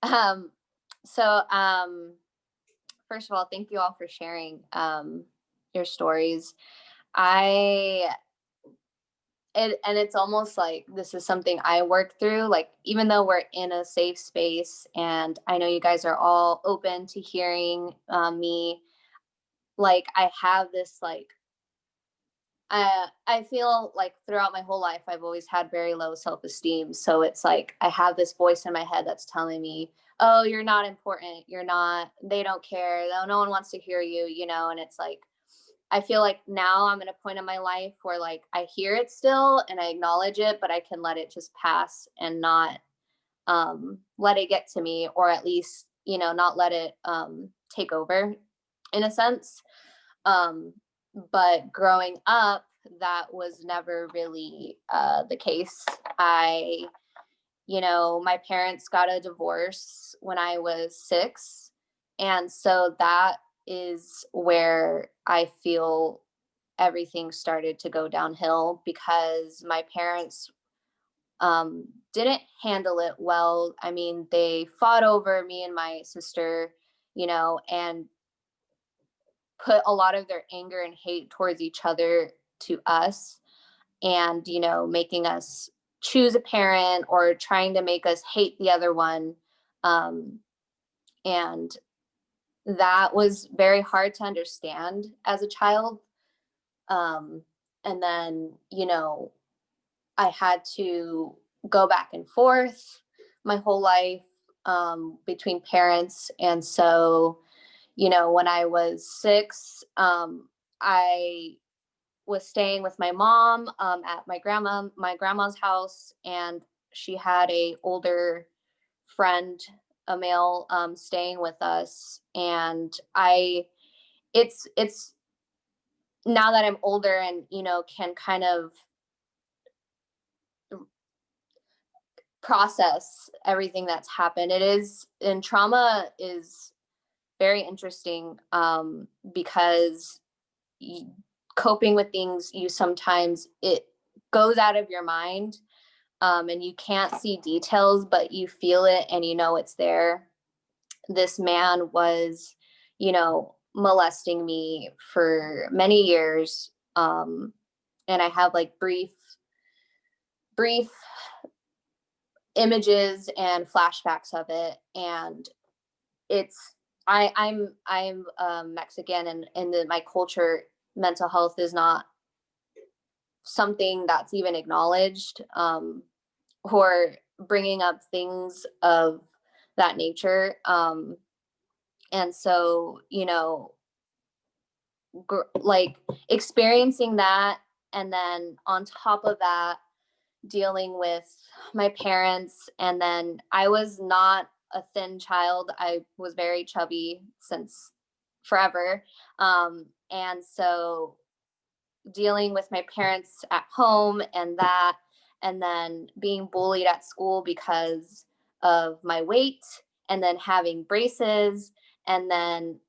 Um, so first of all, thank you all for sharing your stories. I and it's almost like this is something I work through. Like, even though we're in a safe space, and I know you guys are all open to hearing me, like I have this like I feel like throughout my whole life, I've always had very low self esteem. So it's like I have this voice in my head that's telling me, oh, you're not important. You're not, they don't care. No one wants to hear you, you know? And it's like, I feel like now I'm at a point in my life where like I hear it still and I acknowledge it, but I can let it just pass and not let it get to me, or at least, not let it take over in a sense. Um, but growing up, that was never really the case. My parents got a divorce when I was 6. And so that is where I feel everything started to go downhill, because my parents didn't handle it well. I mean, they fought over me and my sister, and put a lot of their anger and hate towards each other to us, and making us choose a parent, or trying to make us hate the other one. Um, and that was very hard to understand as a child. And then I had to go back and forth my whole life between parents. And so when I was 6, I was staying with my mom at my grandma's house, and she had a older friend, a male, staying with us. And it's now that I'm older and can kind of process everything that's happened. It is, and trauma is very interesting, because coping with things, you sometimes it goes out of your mind, and you can't see details, but you feel it and it's there. This man was, molesting me for many years, and I have like brief images and flashbacks of it. And it's I'm Mexican, and my culture, mental health is not something that's even acknowledged, or bringing up things of that nature. And so like experiencing that, and then on top of that, dealing with my parents. And then I was not a thin child. I was very chubby since forever. And so dealing with my parents at home, and that, and then being bullied at school because of my weight, and then having braces, and then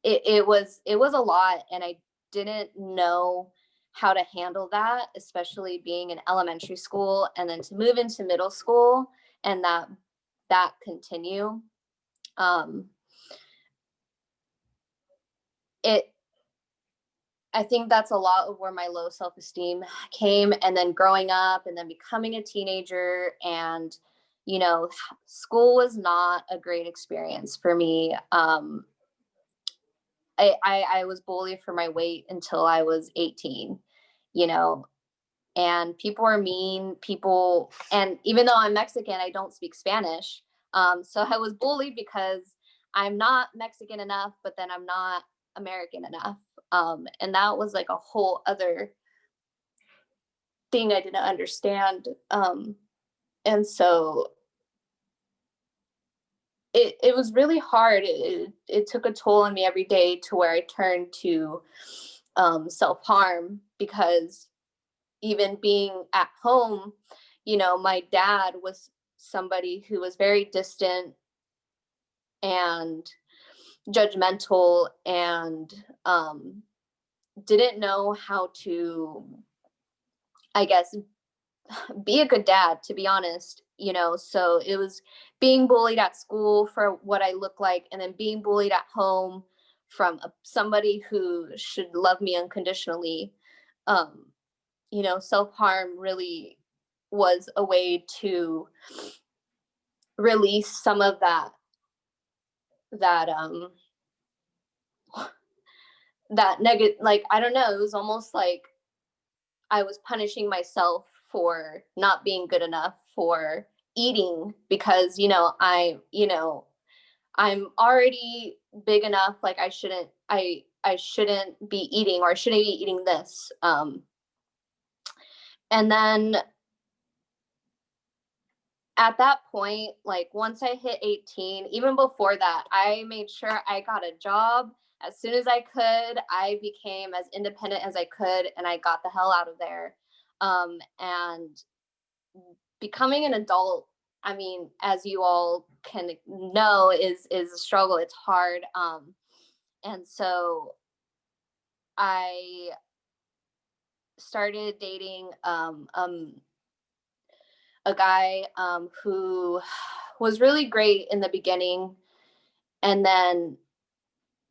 it was a lot, and I didn't know how to handle that, especially being in elementary school, and then to move into middle school, and that continue. Um, it I think that's a lot of where my low self-esteem came. And then growing up, and then becoming a teenager, and school was not a great experience for me. I was bullied for my weight until I was 18, you know, and people were mean. And even though I'm Mexican, I don't speak Spanish. So I was bullied because I'm not Mexican enough, but then I'm not American enough. And that was like a whole other thing I didn't understand. And so it was really hard. It took a toll on me every day, to where I turned to self-harm, because even being at home, my dad was somebody who was very distant and judgmental, and didn't know how to, I guess, be a good dad, to be honest. So it was being bullied at school for what I look like, and then being bullied at home from somebody who should love me unconditionally. Self-harm really was a way to release some of that that negative, like, I don't know, it was almost like I was punishing myself for not being good enough, for eating, because I'm already big enough, like I shouldn't be eating, or I shouldn't be eating this. And then at that point, like once I hit 18, even before that, I made sure I got a job as soon as I could. I became as independent as I could, and I got the hell out of there. And becoming an adult, I mean, as you all can know, is a struggle. It's hard. And so I started dating a guy who was really great in the beginning, and then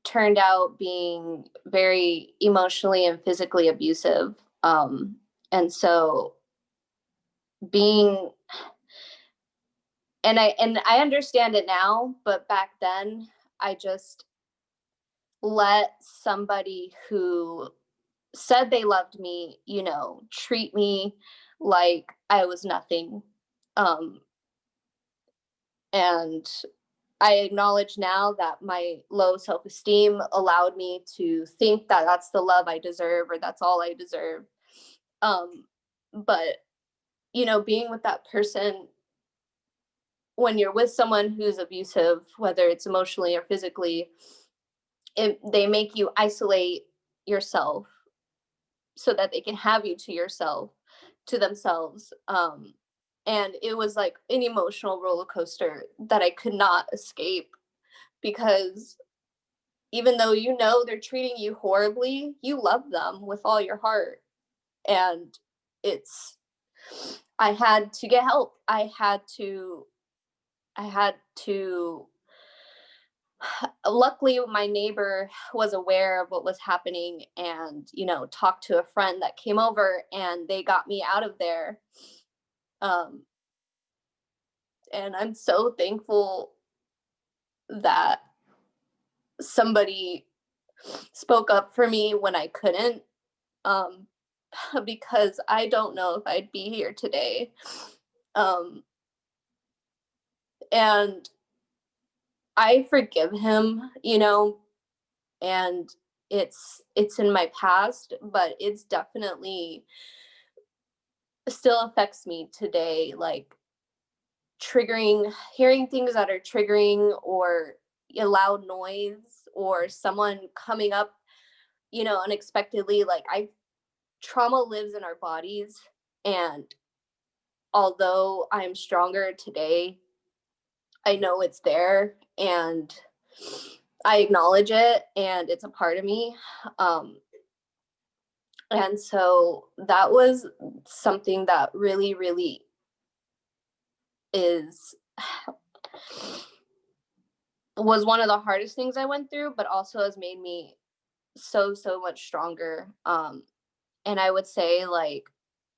turned out being very emotionally and physically abusive. And so being and I understand it now, but back then I just let somebody who said they loved me, treat me like I was nothing. Um, and I acknowledge now that my low self-esteem allowed me to think that that's the love I deserve, or that's all I deserve. But being with that person, when you're with someone who's abusive, whether it's emotionally or physically, they make you isolate yourself so that they can have you to themselves. And it was like an emotional roller coaster that I could not escape, because even though they're treating you horribly, you love them with all your heart. And it's I had to get help. I had to luckily my neighbor was aware of what was happening, and talked to a friend that came over, and they got me out of there. um and I'm so thankful that somebody spoke up for me when I couldn't, um because I don't know if I'd be here today. um and I forgive him, and it's in my past, but it's definitely still affects me today, like hearing things that are triggering, or a loud noise, or someone coming up, unexpectedly. Like, trauma lives in our bodies, and although I'm stronger today, I know it's there, and I acknowledge it, and it's a part of me. um and so that was something that really, really is was one of the hardest things I went through, but also has made me so much stronger. And I would say, like,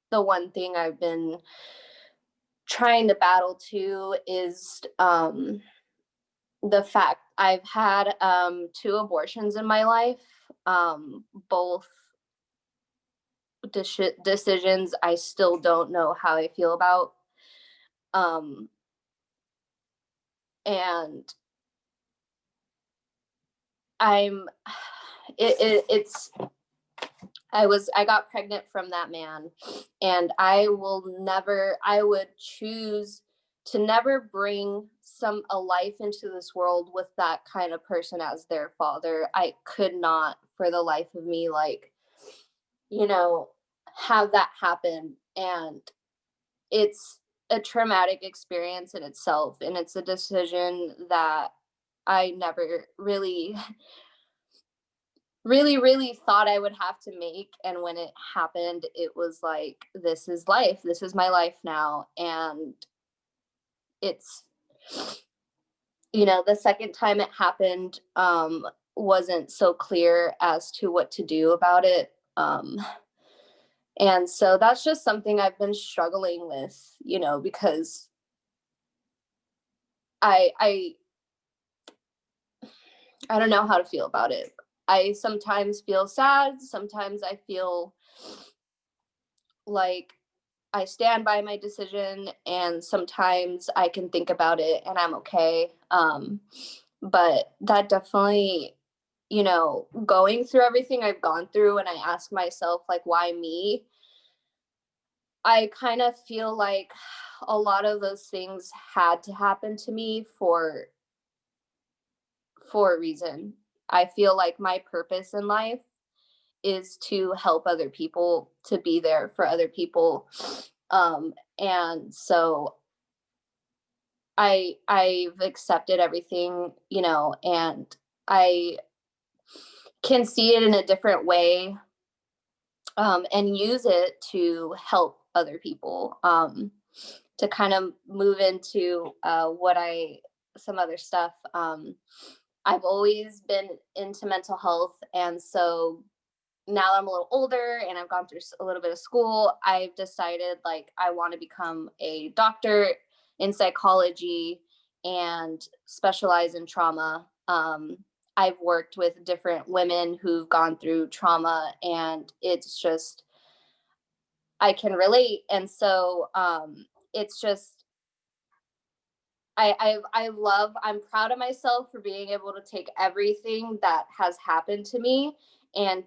the one thing I've been trying to battle too is the fact I've had two abortions in my life, both decisions I still don't know how I feel about. Um, and I'm it's I got pregnant from that man, and I would choose to never bring a life into this world with that kind of person as their father. I could not for the life of me, like, you know, have that happen. And it's a traumatic experience in itself, and it's a decision that I never really thought I would have to make. And when it happened, it was like, this is life. This is my life now. And it's, you know, the second time it happened, wasn't so clear as to what to do about it. And so that's just something I've been struggling with, you know, because I don't know how to feel about it. I sometimes feel sad, sometimes I feel like I stand by my decision, and sometimes I can think about it and I'm okay. But that definitely, you know, going through everything I've gone through, and I ask myself, like, why me? I kind of feel like a lot of those things had to happen to me for a reason. I feel like my purpose in life is to help other people, to be there for other people. And so I've accepted everything, you know, and I can see it in a different way, and use it to help other people, to kind of move into some other stuff. I've always been into mental health, and so now I'm a little older and I've gone through a little bit of school, I've decided, like, I want to become a doctor in psychology and specialize in trauma. I've worked with different women who've gone through trauma, and it's just, I can relate. And so, it's just, I'm proud of myself for being able to take everything that has happened to me and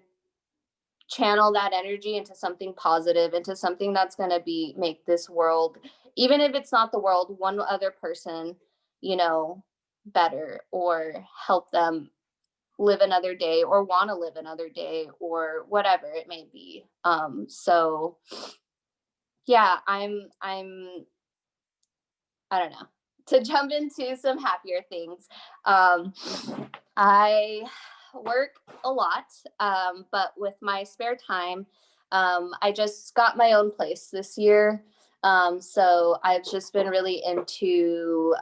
channel that energy into something positive, into something that's going to make this world, even if it's not the world, one other person, you know, better, or help them live another day, or want to live another day, or whatever it may be. So yeah, I don't know, to jump into some happier things. I work a lot, but with my spare time, I just got my own place this year. So I've just been really into,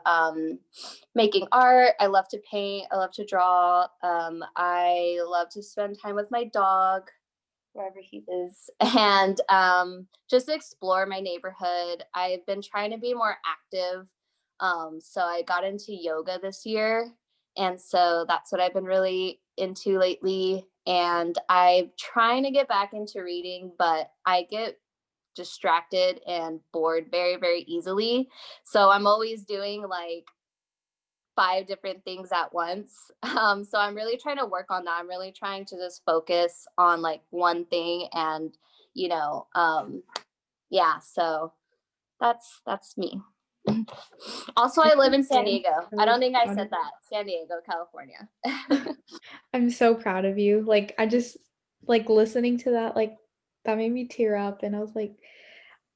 making art. I love to paint. I love to draw. I love to spend time with my dog, wherever he is, and just explore my neighborhood. I've been trying to be more active. So I got into yoga this year. And so that's what I've been really into lately. And I'm trying to get back into reading, but I get distracted and bored very, very easily. So I'm always doing like 5 different things at once. So I'm really trying to work on that. I'm really trying to just focus on like one thing, and, you know, yeah, so that's me. Also, I live in San Diego. I don't think I said that. San Diego, California. I'm so proud of you. Like, I just, like, listening to that, like, that made me tear up. And I was like,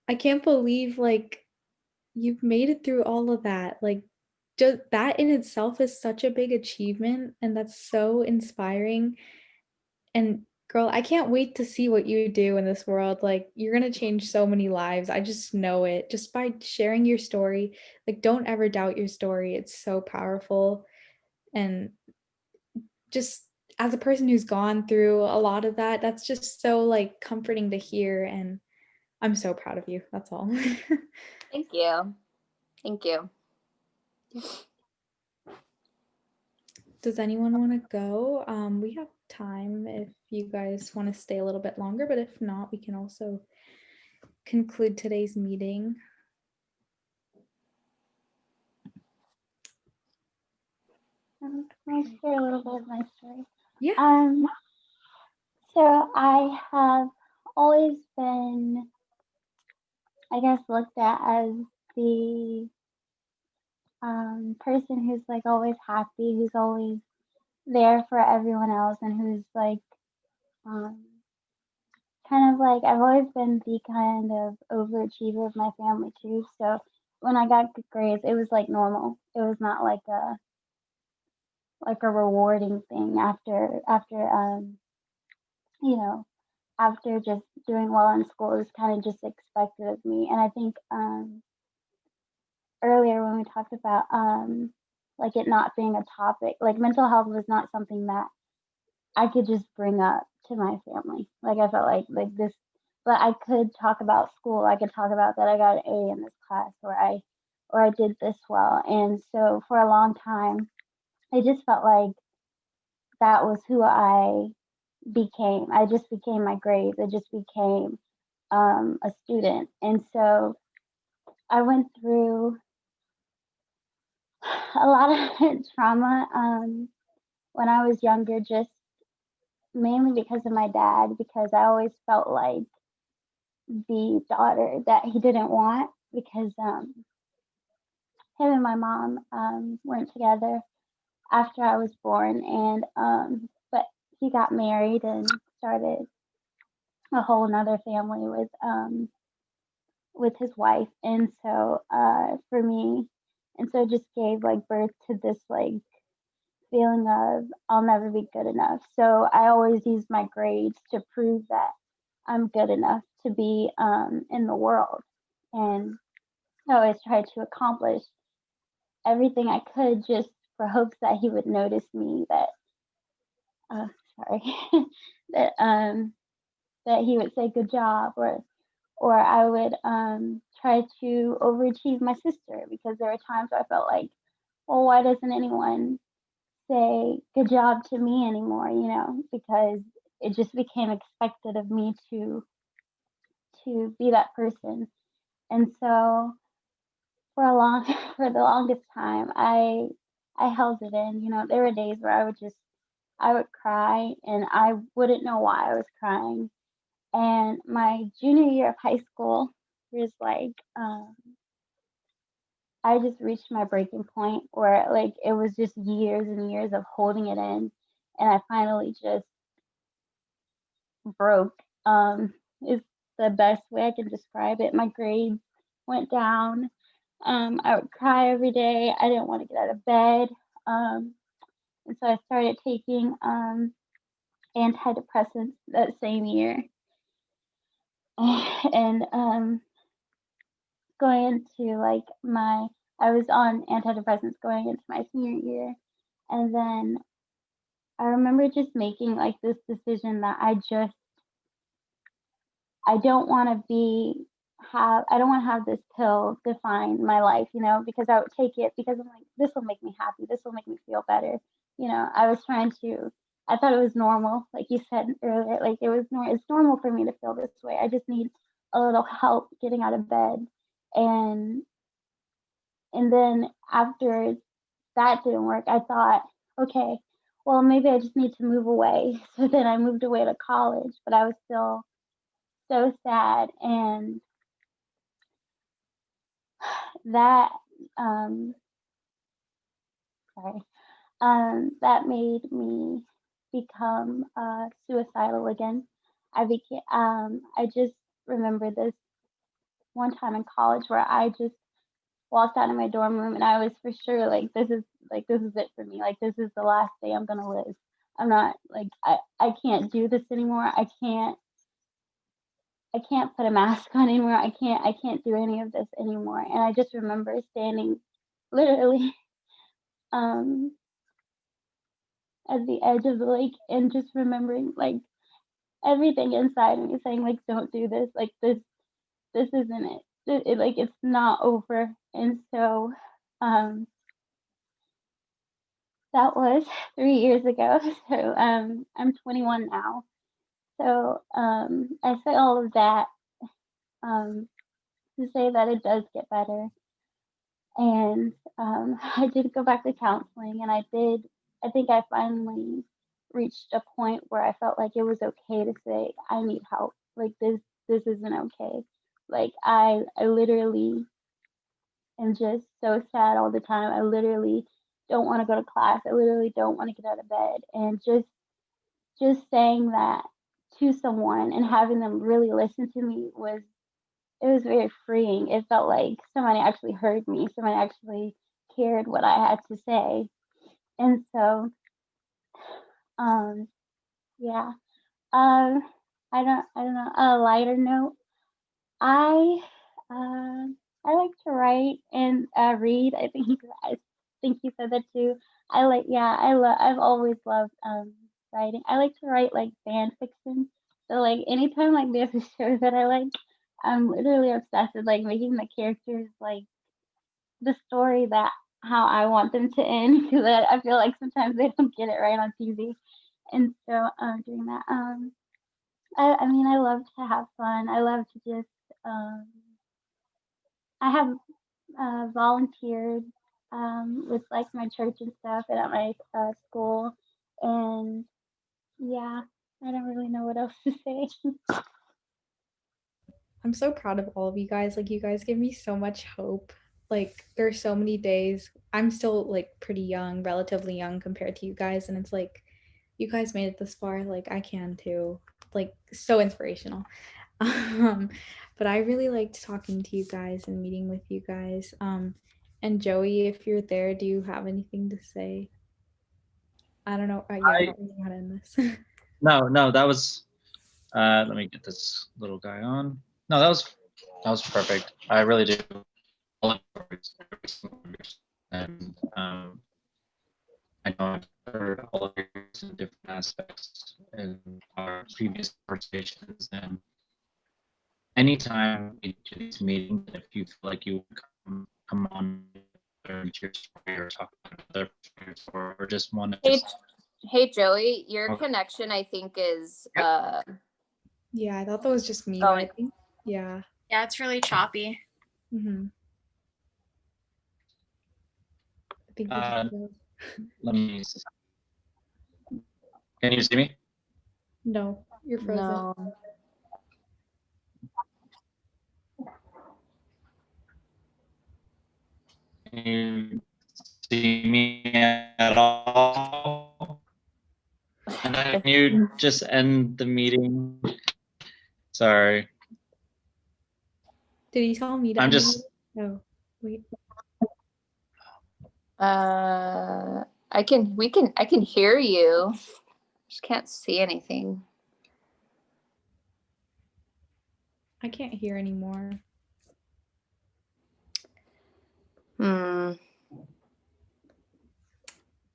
I can't believe, like, you've made it through all of that. Like, just that in itself is such a big achievement. And that's so inspiring. And girl, I can't wait to see what you do in this world. Like, you're going to change so many lives. I just know it just by sharing your story. Like, don't ever doubt your story. It's so powerful. And just as a person who's gone through a lot of that, that's just so like comforting to hear. And I'm so proud of you. That's all. Thank you. Thank you. Does anyone want to go? We have time if you guys want to stay a little bit longer, but if not, we can also conclude today's meeting. Can I share a little bit of my story? Yeah. So I have always been, I guess, looked at as the person who's like always happy, who's always there for everyone else, and who's like um, kind of like, I've always been the kind of overachiever of my family too. So when I got good grades, it was like normal. It was not like a rewarding thing after you know, after just doing well in school. It was kind of just expected of me. And I think earlier when we talked about like it not being a topic, like mental health was not something that I could just bring up to my family. Like I felt like this, but I could talk about school. I could talk about that I got an A in this class, or I did this well. And so for a long time, I just felt like that was who I became. I just became my grades. I just became a student. And so I went through a lot of trauma when I was younger, just mainly because of my dad, because I always felt like the daughter that he didn't want, because him and my mom weren't together after I was born, and but he got married and started a whole another family with his wife, and so for me, and so it just gave like birth to this like feeling of I'll never be good enough. So I always use my grades to prove that I'm good enough to be in the world, and I always tried to accomplish everything I could just for hopes that he would notice me, that sorry, that that he would say good job, or I would try to overachieve my sister, because there were times where I felt like, well, why doesn't anyone say good job to me anymore, you know, because it just became expected of me to be that person. And so for a long for the longest time, I held it in. You know, there were days where I would cry and I wouldn't know why I was crying. And my junior year of high school was like I just reached my breaking point where like it was just years and years of holding it in, and I finally just broke. Is the best way I can describe it. My grades went down. I would cry every day. I didn't want to get out of bed. And so I started taking antidepressants that same year. And going into like I was on antidepressants going into my senior year. And then I remember just making like this decision that I don't want to I don't want to have this pill define my life, you know, because I would take it because I'm like, this will make me happy. This will make me feel better. You know, I thought it was normal. Like you said earlier, like it's normal for me to feel this way. I just need a little help getting out of bed. And, and then after that didn't work, I thought, okay, well, maybe I just need to move away. So then I moved away to college, but I was still so sad. And that sorry that made me become suicidal again. I just remember this one time in college where I just walked out of my dorm room and I was for sure like this is it for me, like this is the last day I'm gonna live. I'm not like I can't do this anymore. I can't put a mask on anymore. I can't do any of this anymore. And I just remember standing literally um at the edge of the lake and just remembering like everything inside me saying like don't do this, like this isn't it, like it's not over. And so that was 3 years ago. So I'm 21 now. So I say all of that um to say that it does get better. And I did go back to counseling, and I think I finally reached a point where I felt like it was okay to say I need help, like this isn't okay. Like I literally am just so sad all the time. I literally don't want to go to class. I literally don't want to get out of bed. And just saying that to someone and having them really listen to me was very freeing. It felt like somebody actually heard me, somebody actually cared what I had to say. And so, um, yeah. Um, I don't know. On a lighter note, I I like to write and read. I think you said that too. I've always loved writing. I like to write like fan fiction. So like anytime like there's a show that I like, I'm literally obsessed with like making the characters like the story that how I want them to end because I feel like sometimes they don't get it right on TV. And so doing that. I mean I love to have fun. I love to just I have volunteered with like my church and stuff and at my school. And yeah, I don't really know what else to say. I'm so proud of all of you guys. Like, you guys give me so much hope. Like, there's so many days. I'm still like pretty young, relatively young compared to you guys, and it's like you guys made it this far. Like, I can too. Like, so inspirational. Um, but I really liked talking to you guys and meeting with you guys. And Joey, if you're there, do you have anything to say? I don't know. Yeah, I don't really know how to end this. No, that was. Let me get this little guy on. No, that was perfect. I really do. And I know I've heard all of yours in different aspects in our previous conversations, and anytime we do these meetings, if you feel like you come on or share your story or talk about other or just want to Hey Joey, your Okay. connection I think is Yeah, I thought that was just me. Oh, But I think yeah. Yeah, it's really choppy. Mm-hmm. I think let me. Can you see me? no, you're frozen. no. Can you see me at all? And then can you just end the meeting? Sorry. Did you tell me to I'm end just. it? Oh, wait. I can hear you. Just can't see anything. I can't hear anymore.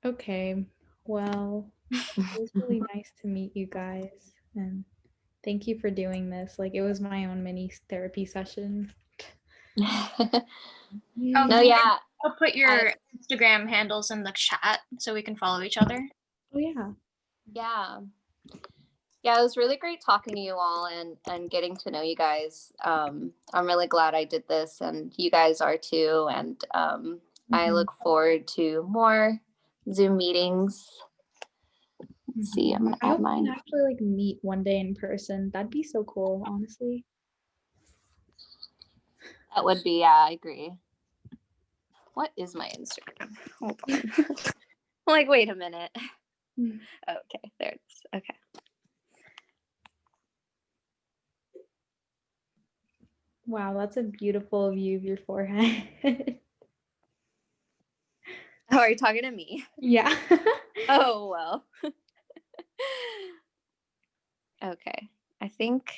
Okay. Well, it was really nice to meet you guys, and thank you for doing this. Like, it was my own mini therapy session. Oh, No, yeah. I'll put your Instagram handles in the chat so we can follow each other. Oh yeah. Yeah, it was really great talking to you all and getting to know you guys. I'm really glad I did this and you guys are too. And I look forward to more Zoom meetings. Let's see, I'm gonna I add hope we mine. can actually like meet one day in person. That'd be so cool, honestly. That would be, yeah, I agree. What is my Instagram? Hold on. I'm like, wait a minute. Okay, there it is. Okay. Wow, that's a beautiful view of your forehead. Oh, are you talking to me? Yeah. Oh, well. Okay, I think.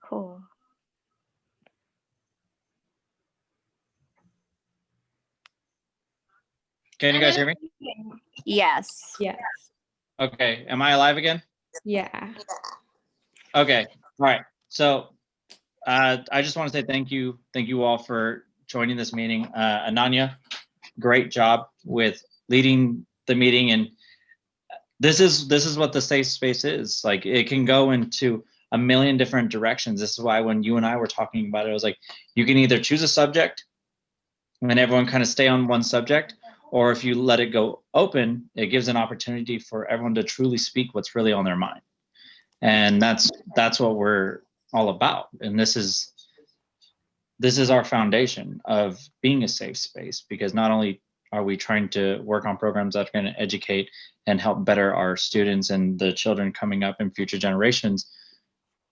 Cool. Can you guys hear me? Yes. Yes. Okay. Am I alive again? Yeah. Okay. All right. So I just want to say thank you all for joining this meeting. Ananya, great job with leading the meeting, and this is what the safe space is. Like, it can go into a million different directions. This is why when you and I were talking about it, I was like, you can either choose a subject and everyone kind of stay on one subject, or if you let it go open, it gives an opportunity for everyone to truly speak what's really on their mind. And that's what we're all about. And this is our foundation of being a safe space, because not only are we trying to work on programs that are going to educate and help better our students and the children coming up in future generations,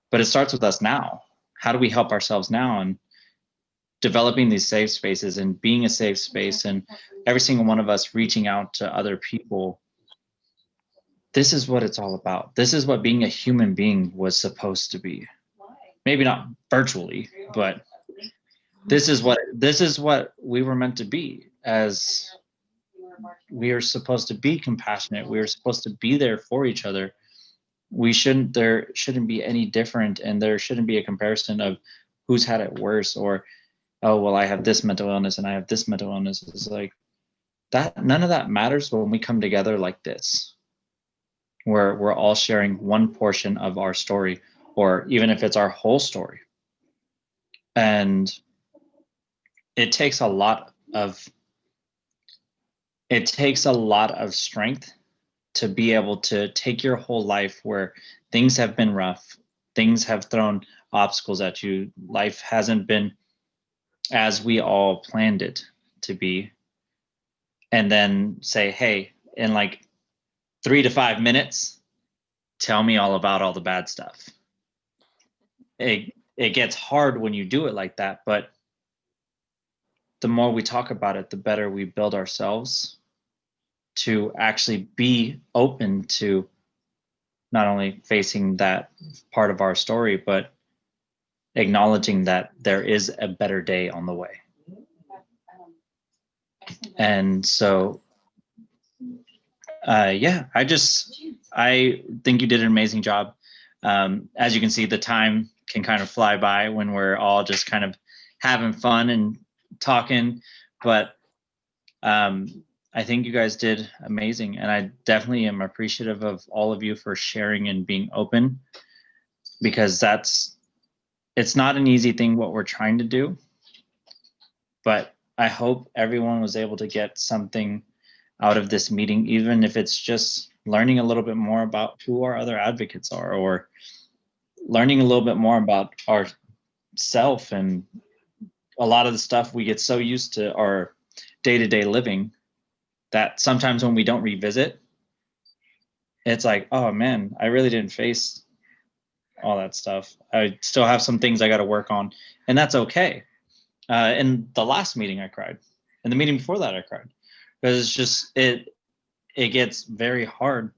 but it starts with us now. How do we help ourselves now? And developing these safe spaces and being a safe space, and every single one of us reaching out to other people. This is what it's all about. This is what being a human being was supposed to be. maybe not virtually, but this is what we were meant to be. As we are supposed to be compassionate, we are supposed to be there for each other. There shouldn't be any different, and there shouldn't be a comparison of who's had it worse, or, oh, well, I have this mental illness and I have this mental illness. It's like that, none of that matters when we come together like this, where we're all sharing one portion of our story, or even if it's our whole story. And it takes a lot of strength to be able to take your whole life where things have been rough, things have thrown obstacles at you, life hasn't been as we all planned it to be, and then say, hey, in like 3 to 5 minutes, tell me all about all the bad stuff. It gets hard when you do it like that, but the more we talk about it, the better we build ourselves to actually be open to not only facing that part of our story, but acknowledging that there is a better day on the way. And so, yeah, I think you did an amazing job. As you can see, the time can kind of fly by when we're all just kind of having fun and talking, but I think you guys did amazing, and I definitely am appreciative of all of you for sharing and being open, because it's not an easy thing what we're trying to do, but I hope everyone was able to get something out of this meeting, even if it's just learning a little bit more about who our other advocates are, or learning a little bit more about ourself and a lot of the stuff we get so used to our day-to-day living that sometimes when we don't revisit, it's like, oh man, I really didn't face all that stuff. I still have some things I got to work on, and that's okay. In the last meeting, I cried. In the meeting before that, I cried, because it's just it gets very hard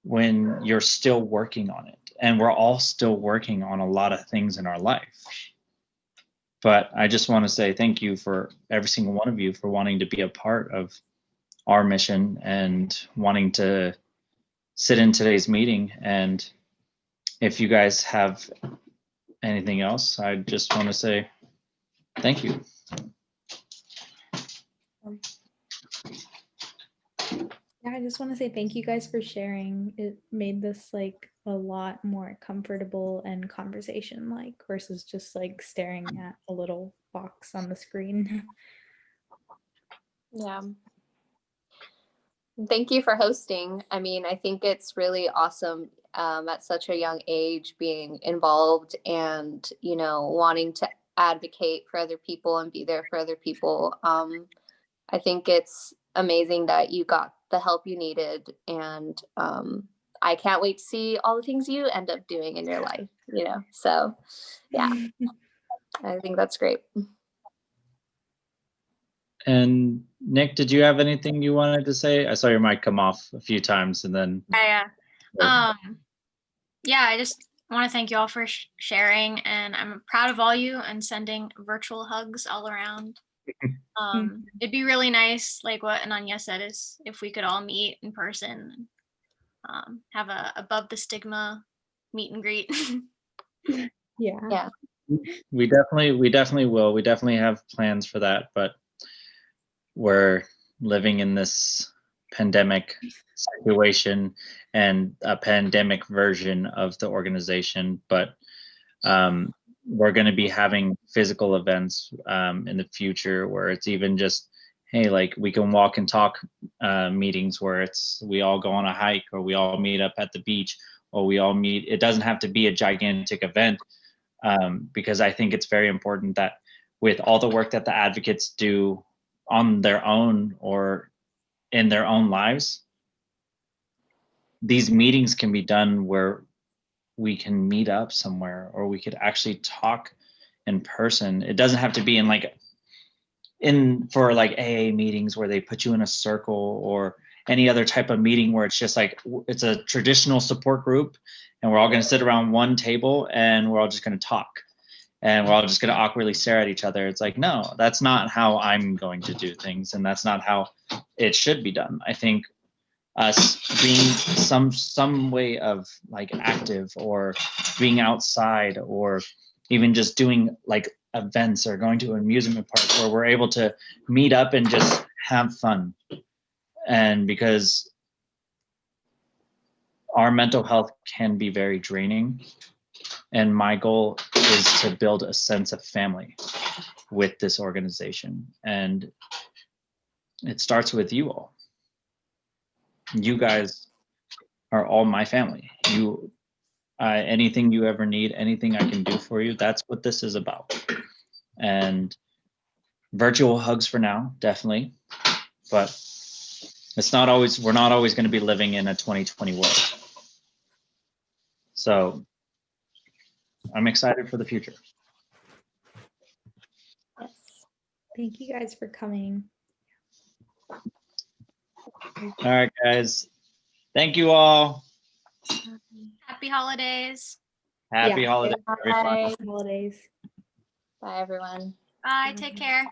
when you're still working on it, and we're all still working on a lot of things in our life. But I just want to say thank you for every single one of you for wanting to be a part of our mission and wanting to sit in today's meeting. And if you guys have anything else, I just want to say thank you. Yeah, I just want to say thank you guys for sharing. It made this like a lot more comfortable and conversation like versus just like staring at a little box on the screen. Yeah. Thank you for hosting. I mean, I think it's really awesome at such a young age being involved and, you know, wanting to advocate for other people and be there for other people. I think it's amazing that you got the help you needed. And I can't wait to see all the things you end up doing in your life, you know? So, yeah, I think that's great. And Nick, did you have anything you wanted to say? I saw your mic come off a few times, and then Yeah. Yeah, I just want to thank you all for sharing, and I'm proud of all you and sending virtual hugs all around. It'd be really nice, like what Ananya said, is if we could all meet in person, have a Above the Stigma meet and greet. Yeah. we definitely will. We definitely have plans for that, but we're living in this pandemic situation and a pandemic version of the organization, but we're going to be having physical events in the future where it's even just, hey, like we can walk and talk meetings where we all go on a hike, or we all meet up at the beach, or we all meet. It doesn't have to be a gigantic event, because I think it's very important that with all the work that the advocates do on their own or in their own lives, these meetings can be done where we can meet up somewhere, or we could actually talk in person. It doesn't have to be for like AA meetings where they put you in a circle, or any other type of meeting where it's just like, it's a traditional support group and we're all going to sit around one table and we're all just going to talk and we're all just going to awkwardly stare at each other. It's like, no, that's not how I'm going to do things. And that's not how it should be done. I think us being some way of like active or being outside or even just doing like events or going to an amusement park where we're able to meet up and just have fun. And because our mental health can be very draining, and my goal is to build a sense of family with this organization, and it starts with you all. You guys are all my family. You anything you ever need, anything I can do for you, that's what this is about. And virtual hugs for now, definitely, but it's not always, we're not always going to be living in a 2020 world. So I'm excited for the future. Yes. Thank you guys for coming. All right, guys. Thank you all. Happy holidays. Happy Yeah. holidays, everyone. Bye. Holidays. Bye, everyone. Bye. Take care.